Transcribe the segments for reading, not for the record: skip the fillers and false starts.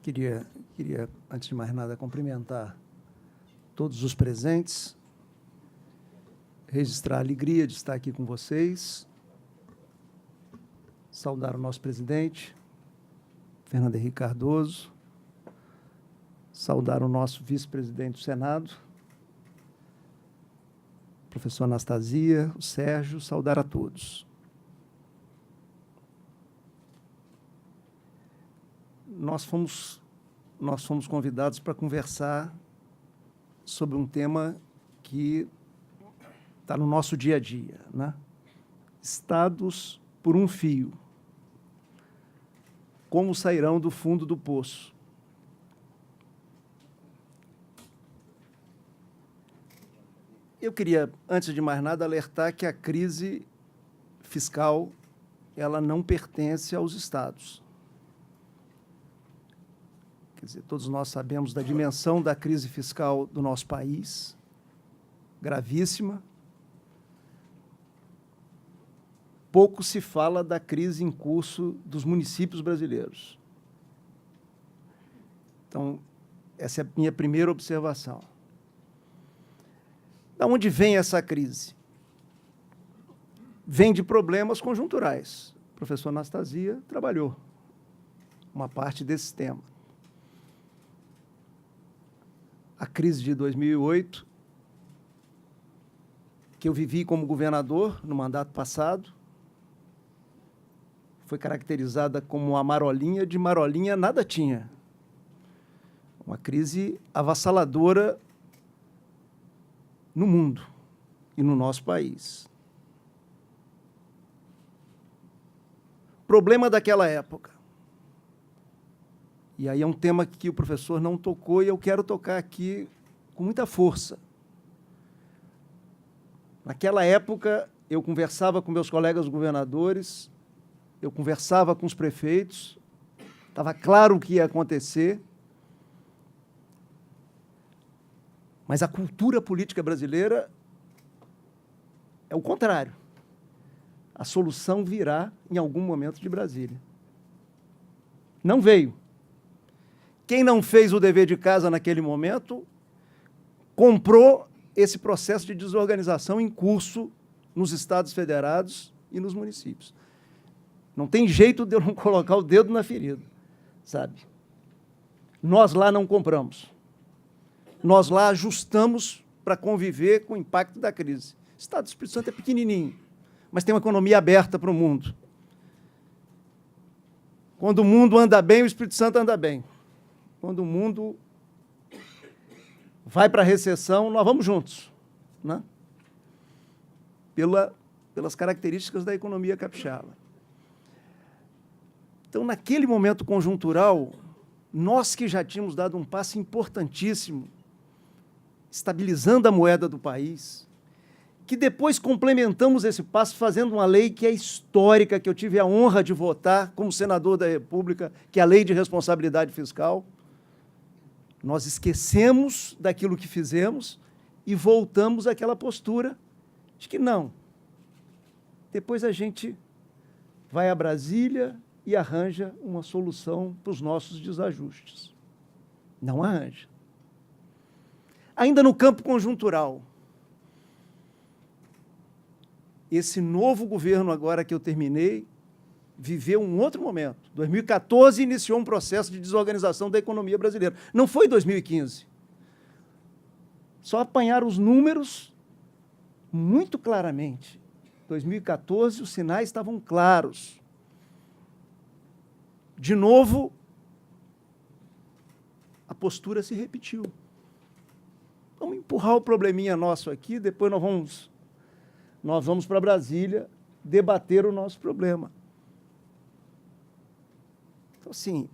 Queria, antes de mais nada, cumprimentar todos os presentes, registrar a alegria de estar aqui com vocês, saudar o nosso presidente, Fernando Henrique Cardoso, saudar o nosso vice-presidente do Senado, professor Anastasia, o Sérgio, saudar a todos. Nós fomos convidados para conversar sobre um tema que está no nosso dia a dia, né? Estados por um fio. Como sairão do fundo do poço? Eu queria, antes de mais nada, alertar que a crise fiscal ela não pertence aos estados. Quer dizer, todos nós sabemos da dimensão da crise fiscal do nosso país, gravíssima. Pouco se fala da crise em curso dos municípios brasileiros. Então, essa é a minha primeira observação. Da onde vem essa crise? Vem de problemas conjunturais. O professor Anastasia trabalhou uma parte desse tema. A crise de 2008, que eu vivi como governador no mandato passado, foi caracterizada como uma marolinha, de marolinha nada tinha. Uma crise avassaladora no mundo e no nosso país. Problema daquela época. E aí é um tema que o professor não tocou e eu quero tocar aqui com muita força. Naquela época, eu conversava com meus colegas governadores, eu conversava com os prefeitos, estava claro o que ia acontecer, mas a cultura política brasileira é o contrário. A solução virá em algum momento de Brasília. Não veio. Quem não fez o dever de casa naquele momento comprou esse processo de desorganização em curso nos estados federados e nos municípios. Não tem jeito de eu não colocar o dedo na ferida, sabe? Nós lá não compramos. Nós lá ajustamos para conviver com o impacto da crise. O Estado do Espírito Santo é pequenininho, mas tem uma economia aberta para o mundo. Quando o mundo anda bem, o Espírito Santo anda bem. Quando o mundo vai para a recessão, nós vamos juntos, né? Pelas características da economia capixaba. Então, naquele momento conjuntural, nós que já tínhamos dado um passo importantíssimo, estabilizando a moeda do país, que depois complementamos esse passo fazendo uma lei que é histórica, que eu tive a honra de votar como senador da República, que é a Lei de Responsabilidade Fiscal. Nós esquecemos daquilo que fizemos e voltamos àquela postura de que não. Depois a gente vai a Brasília e arranja uma solução para os nossos desajustes. Não arranja. Ainda no campo conjuntural, esse novo governo agora que eu terminei, viveu um outro momento. 2014 iniciou um processo de desorganização da economia brasileira. Não foi 2015. Só apanhar os números muito claramente. 2014, os sinais estavam claros. De novo, a postura se repetiu. Vamos empurrar o probleminha nosso aqui, depois nós vamos para Brasília debater o nosso problema. Então, assim,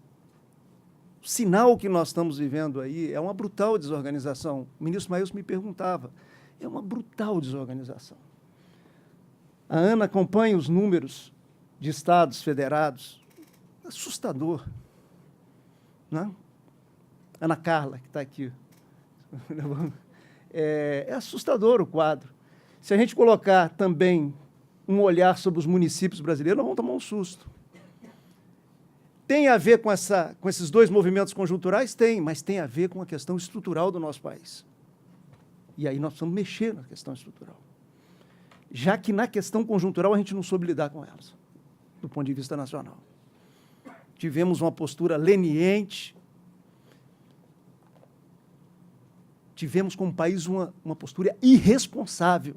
o sinal que nós estamos vivendo aí é uma brutal desorganização. O ministro Maílson me perguntava, é uma brutal desorganização. A Ana acompanha os números de estados federados, assustador, né? Ana Carla, que está aqui. É assustador o quadro. Se a gente colocar também um olhar sobre os municípios brasileiros, nós vamos tomar um susto. Tem a ver com esses dois movimentos conjunturais? Tem, mas tem a ver com a questão estrutural do nosso país. E aí nós precisamos mexer na questão estrutural. Já que na questão conjuntural a gente não soube lidar com elas, do ponto de vista nacional. Tivemos uma postura leniente, tivemos como país uma postura irresponsável,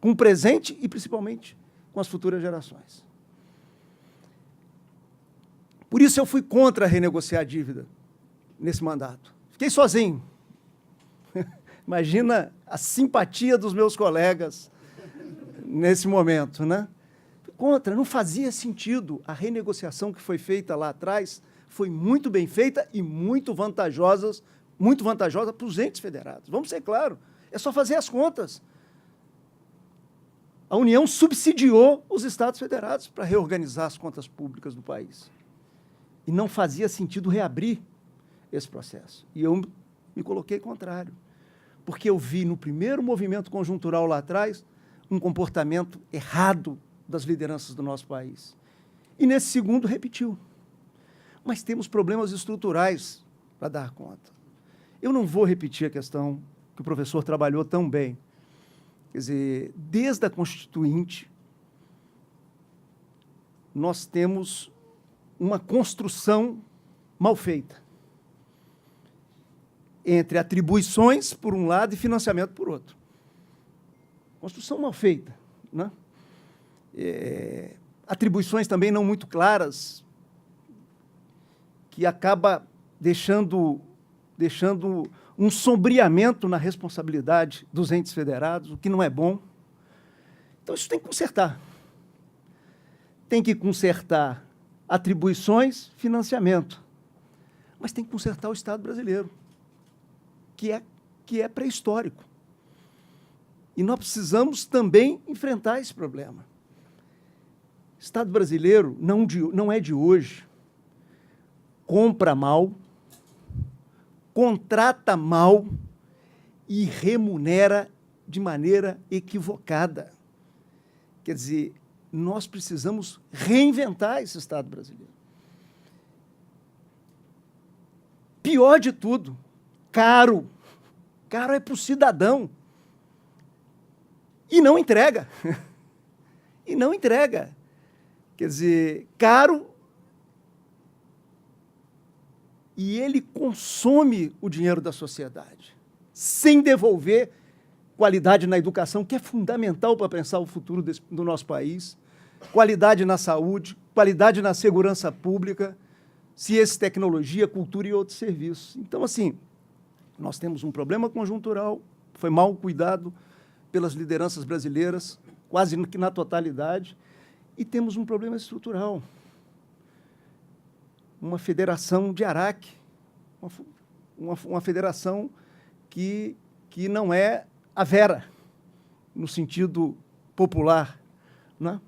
com o presente e principalmente com as futuras gerações. Por isso eu fui contra renegociar a dívida nesse mandato. Fiquei sozinho. Imagina a simpatia dos meus colegas nesse momento, né? Fui contra, não fazia sentido. A renegociação que foi feita lá atrás foi muito bem feita e muito vantajosa para os entes federados. Vamos ser claros, é só fazer as contas. A União subsidiou os Estados federados para reorganizar as contas públicas do país. E não fazia sentido reabrir esse processo. E eu me coloquei contrário, porque eu vi no primeiro movimento conjuntural lá atrás um comportamento errado das lideranças do nosso país. E nesse segundo repetiu. Mas temos problemas estruturais para dar conta. Eu não vou repetir a questão que o professor trabalhou tão bem. Quer dizer, desde a Constituinte, nós temos uma construção mal feita entre atribuições, por um lado, e financiamento, por outro. Construção mal feita, né? Atribuições também não muito claras, que acaba deixando um sombreamento na responsabilidade dos entes federados, o que não é bom. Então, isso tem que consertar. Tem que consertar atribuições, financiamento. Mas tem que consertar o Estado brasileiro, que é pré-histórico. E nós precisamos também enfrentar esse problema. O Estado brasileiro não é de hoje. Compra mal, contrata mal e remunera de maneira equivocada. Quer dizer, nós precisamos reinventar esse Estado brasileiro. Pior de tudo, caro. Caro é para o cidadão. E não entrega. E não entrega. Quer dizer, caro, e ele consome o dinheiro da sociedade, sem devolver qualidade na educação, que é fundamental para pensar o futuro do nosso país, qualidade na saúde, qualidade na segurança pública, ciência, tecnologia, cultura e outros serviços. Então, assim, nós temos um problema conjuntural, foi mal cuidado pelas lideranças brasileiras, quase que na totalidade, e temos um problema estrutural. Uma federação de Araque, uma federação que não é a vera, no sentido popular, né?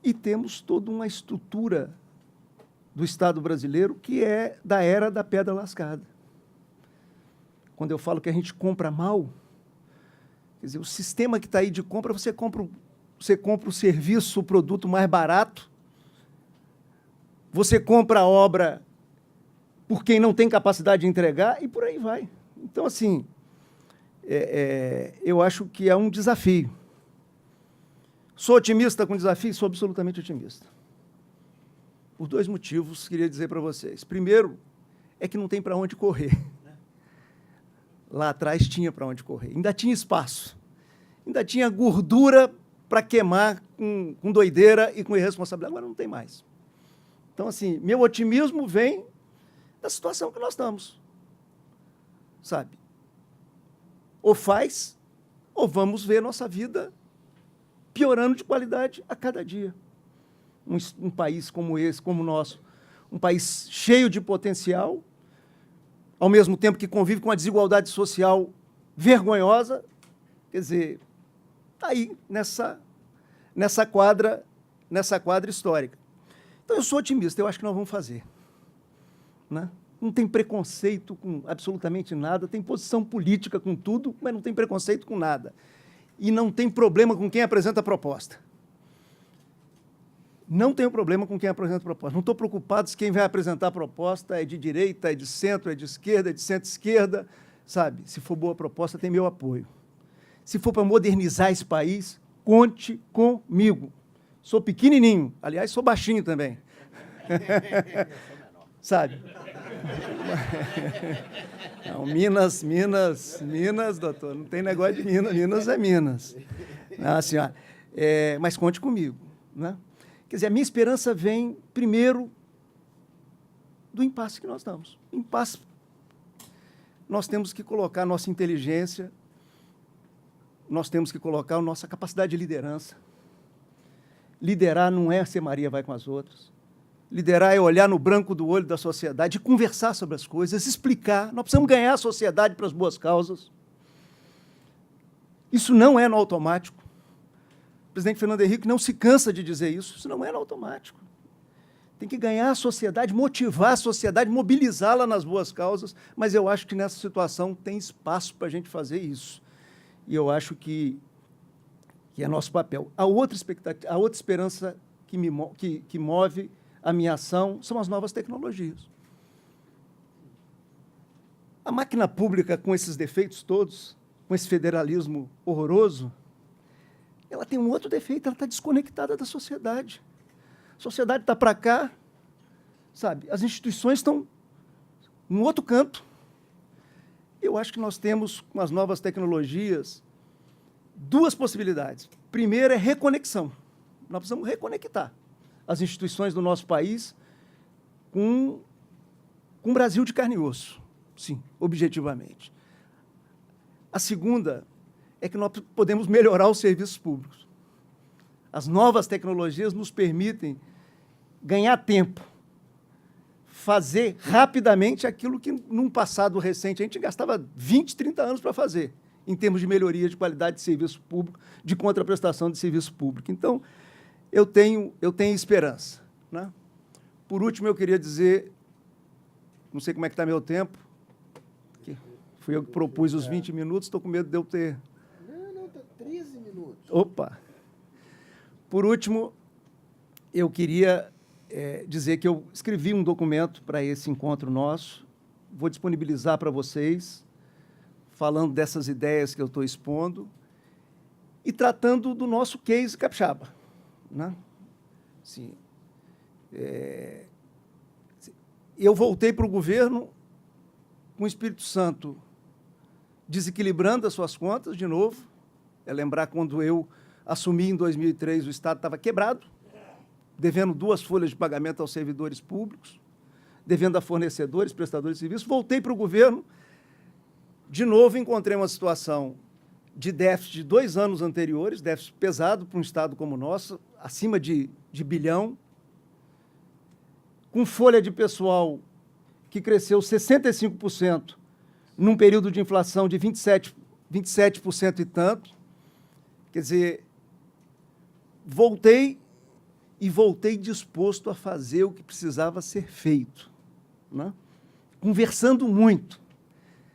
E temos toda uma estrutura do Estado brasileiro que é da era da pedra lascada. Quando eu falo que a gente compra mal, quer dizer, o sistema que está aí de compra, você compra o serviço, o produto mais barato, você compra a obra por quem não tem capacidade de entregar e por aí vai. Então, assim, eu acho que é um desafio. Sou otimista com o desafio? Sou absolutamente otimista. Por dois motivos, queria dizer para vocês. Primeiro, é que não tem para onde correr. Lá atrás tinha para onde correr, ainda tinha espaço, ainda tinha gordura para queimar com doideira e com irresponsabilidade, agora não tem mais. Então, assim, meu otimismo vem da situação que nós estamos, sabe? Ou faz, ou vamos ver nossa vida piorando de qualidade a cada dia. Um país como esse, como o nosso, um país cheio de potencial, ao mesmo tempo que convive com a desigualdade social vergonhosa, quer dizer, está aí nessa quadra histórica. Então, eu sou otimista, eu acho que nós vamos fazer, né? Não tem preconceito com absolutamente nada, tem posição política com tudo, mas não tem preconceito com nada. E não tem problema com quem apresenta a proposta. Não tenho problema com quem apresenta proposta. Não estou preocupado se quem vai apresentar a proposta é de direita, é de centro, é de esquerda, é de centro-esquerda, sabe? Se for boa proposta, tem meu apoio. Se for para modernizar esse país, conte comigo. Sou pequenininho, aliás, sou baixinho também. Sabe? Não, Minas, doutor, não tem negócio de Minas é Minas. Não, senhora. Mas conte comigo, né? Quer dizer, a minha esperança vem, primeiro, do impasse que nós estamos. Impasse. Nós temos que colocar a nossa inteligência, nós temos que colocar a nossa capacidade de liderança. Liderar não é ser Maria vai com as outras. Liderar é olhar no branco do olho da sociedade, conversar sobre as coisas, explicar. Nós precisamos ganhar a sociedade para as boas causas. Isso não é no automático. O presidente Fernando Henrique não se cansa de dizer isso. Isso não é no automático. Tem que ganhar a sociedade, motivar a sociedade, mobilizá-la nas boas causas, mas eu acho que nessa situação tem espaço para a gente fazer isso. E eu acho que é nosso papel. A outra expectativa, a outra esperança que move a minha ação são as novas tecnologias. A máquina pública, com esses defeitos todos, com esse federalismo horroroso, ela tem um outro defeito, ela está desconectada da sociedade. A sociedade está para cá, sabe? As instituições estão num outro canto. Eu acho que nós temos, com as novas tecnologias, duas possibilidades. Primeiro é reconexão. Nós precisamos reconectar as instituições do nosso país com o Brasil de carne e osso. Sim, objetivamente. A segunda é que nós podemos melhorar os serviços públicos. As novas tecnologias nos permitem ganhar tempo, fazer rapidamente aquilo que, num passado recente, a gente gastava 20, 30 anos para fazer, em termos de melhoria de qualidade de serviço público, de contraprestação de serviço público. Então, eu tenho esperança, né? Por último, eu queria dizer, não sei como é que está meu tempo, que fui eu que propus os 20 minutos, estou com medo de eu ter... Não, está 13 minutos. Opa! Por último, eu queria dizer que eu escrevi um documento para esse encontro nosso, vou disponibilizar para vocês, falando dessas ideias que eu estou expondo e tratando do nosso case capixaba, né? Sim. Eu voltei para o governo com o Espírito Santo desequilibrando as suas contas, de novo. É lembrar quando eu assumi em 2003, o Estado estava quebrado, devendo 2 folhas de pagamento aos servidores públicos, devendo a fornecedores, prestadores de serviços. Voltei para o governo, de novo encontrei uma situação de déficit de 2 anos anteriores, déficit pesado para um Estado como o nosso, acima de bilhão, com folha de pessoal que cresceu 65% num período de inflação de 27% e tanto. Quer dizer, voltei disposto a fazer o que precisava ser feito, né? Conversando muito,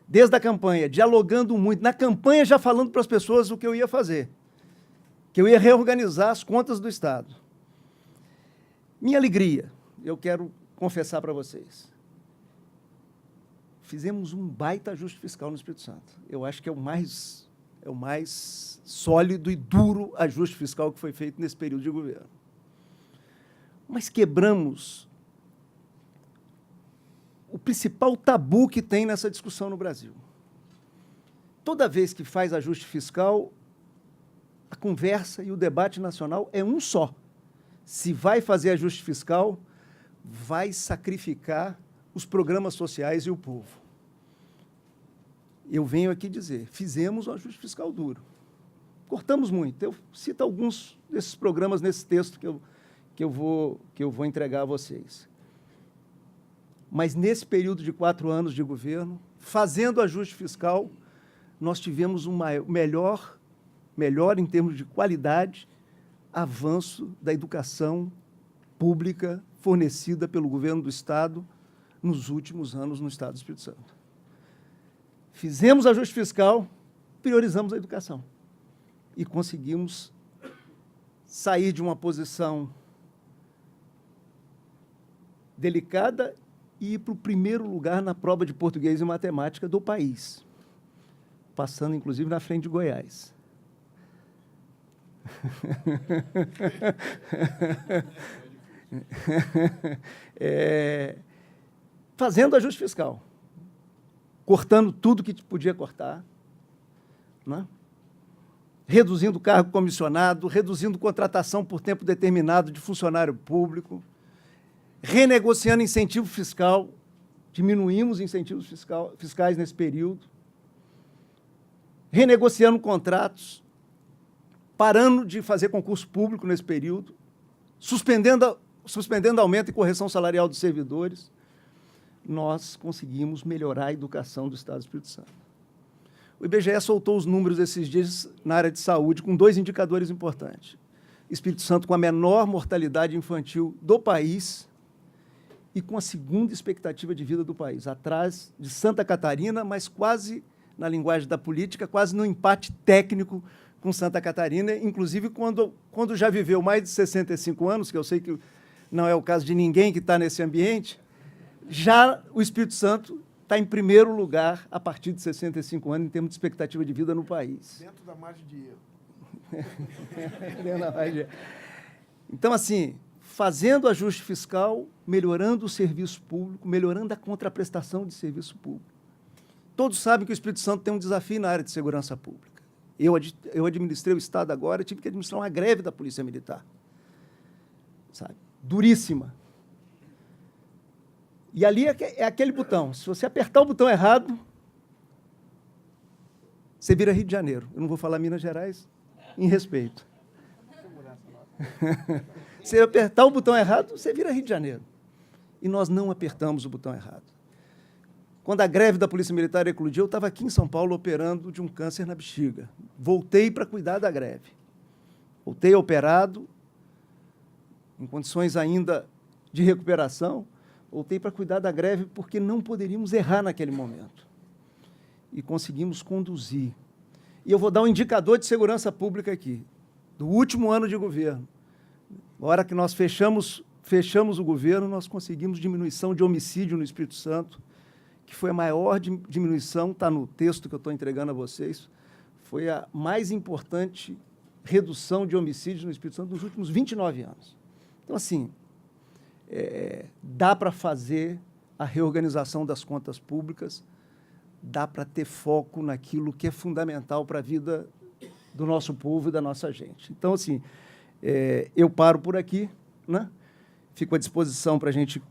desde a campanha, dialogando muito, na campanha já falando para as pessoas o que eu ia fazer, que eu ia reorganizar as contas do Estado. Minha alegria, eu quero confessar para vocês, fizemos um baita ajuste fiscal no Espírito Santo. Eu acho que é o mais sólido e duro ajuste fiscal que foi feito nesse período de governo. Mas quebramos o principal tabu que tem nessa discussão no Brasil. Toda vez que faz ajuste fiscal, a conversa e o debate nacional é um só. Se vai fazer ajuste fiscal, vai sacrificar os programas sociais e o povo. Eu venho aqui dizer, fizemos um ajuste fiscal duro. Cortamos muito. Eu cito alguns desses programas nesse texto que eu vou entregar a vocês. Mas, nesse período de 4 anos de governo, fazendo ajuste fiscal, nós tivemos um melhor em termos de qualidade, avanço da educação pública fornecida pelo governo do Estado nos últimos anos no Estado do Espírito Santo. Fizemos ajuste fiscal, priorizamos a educação e conseguimos sair de uma posição delicada e ir para o primeiro lugar na prova de português e matemática do país, passando, inclusive, na frente de Goiás. Fazendo ajuste fiscal, cortando tudo que podia cortar, né? Reduzindo o cargo comissionado, reduzindo contratação por tempo determinado de funcionário público, renegociando incentivo fiscal, diminuímos incentivos fiscais nesse período, renegociando contratos, parando de fazer concurso público nesse período, suspendendo aumento e correção salarial dos servidores, nós conseguimos melhorar a educação do Estado do Espírito Santo. O IBGE soltou os números esses dias na área de saúde com 2 indicadores importantes. Espírito Santo com a menor mortalidade infantil do país e com a segunda expectativa de vida do país, atrás de Santa Catarina, mas quase, na linguagem da política, quase no empate técnico com Santa Catarina, inclusive quando já viveu mais de 65 anos, que eu sei que não é o caso de ninguém que está nesse ambiente, já o Espírito Santo está em primeiro lugar a partir de 65 anos em termos de expectativa de vida no país. Dentro da margem de erro. Então, assim, fazendo ajuste fiscal, melhorando o serviço público, melhorando a contraprestação de serviço público. Todos sabem que o Espírito Santo tem um desafio na área de segurança pública. Eu administrei o Estado agora, tive que administrar uma greve da Polícia Militar, sabe? Duríssima. E ali é aquele botão. Se você apertar o botão errado, você vira Rio de Janeiro. Eu não vou falar Minas Gerais, em respeito. Se apertar o botão errado, você vira Rio de Janeiro. E nós não apertamos o botão errado. Quando a greve da Polícia Militar eclodiu, eu estava aqui em São Paulo operando de um câncer na bexiga. Voltei para cuidar da greve. Voltei operado, em condições ainda de recuperação, voltei para cuidar da greve porque não poderíamos errar naquele momento. E conseguimos conduzir. E eu vou dar um indicador de segurança pública aqui, do último ano de governo. Na hora que nós fechamos o governo, nós conseguimos diminuição de homicídio no Espírito Santo, que foi a maior diminuição, está no texto que eu estou entregando a vocês, foi a mais importante redução de homicídios no Espírito Santo nos últimos 29 anos. Então, assim, dá para fazer a reorganização das contas públicas, dá para ter foco naquilo que é fundamental para a vida do nosso povo e da nossa gente. Então, assim, eu paro por aqui, né? Fico à disposição para a gente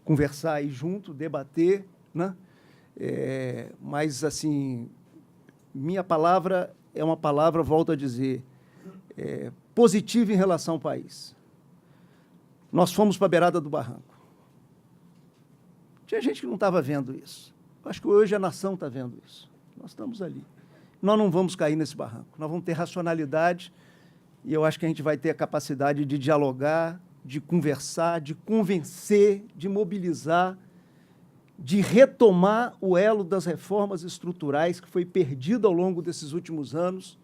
conversar aí junto, debater, né? Mas, assim, minha palavra é uma palavra, volto a dizer, positiva em relação ao país. Nós fomos para a beirada do barranco. Tinha gente que não estava vendo isso. Acho que hoje a nação está vendo isso. Nós estamos ali. Nós não vamos cair nesse barranco. Nós vamos ter racionalidade e eu acho que a gente vai ter a capacidade de dialogar, de conversar, de convencer, de mobilizar, de retomar o elo das reformas estruturais que foi perdido ao longo desses últimos anos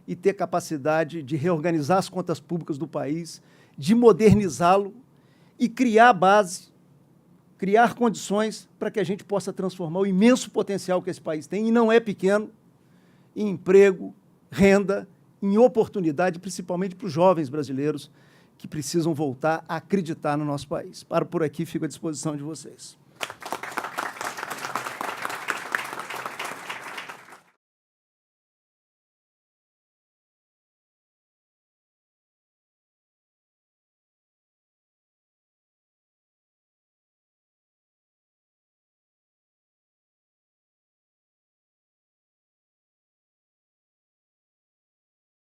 e ter capacidade de reorganizar as contas públicas do país, de modernizá-lo e criar base, criar condições para que a gente possa transformar o imenso potencial que esse país tem, e não é pequeno, em emprego, renda, em oportunidade, principalmente para os jovens brasileiros que precisam voltar a acreditar no nosso país. Paro por aqui, fico à disposição de vocês.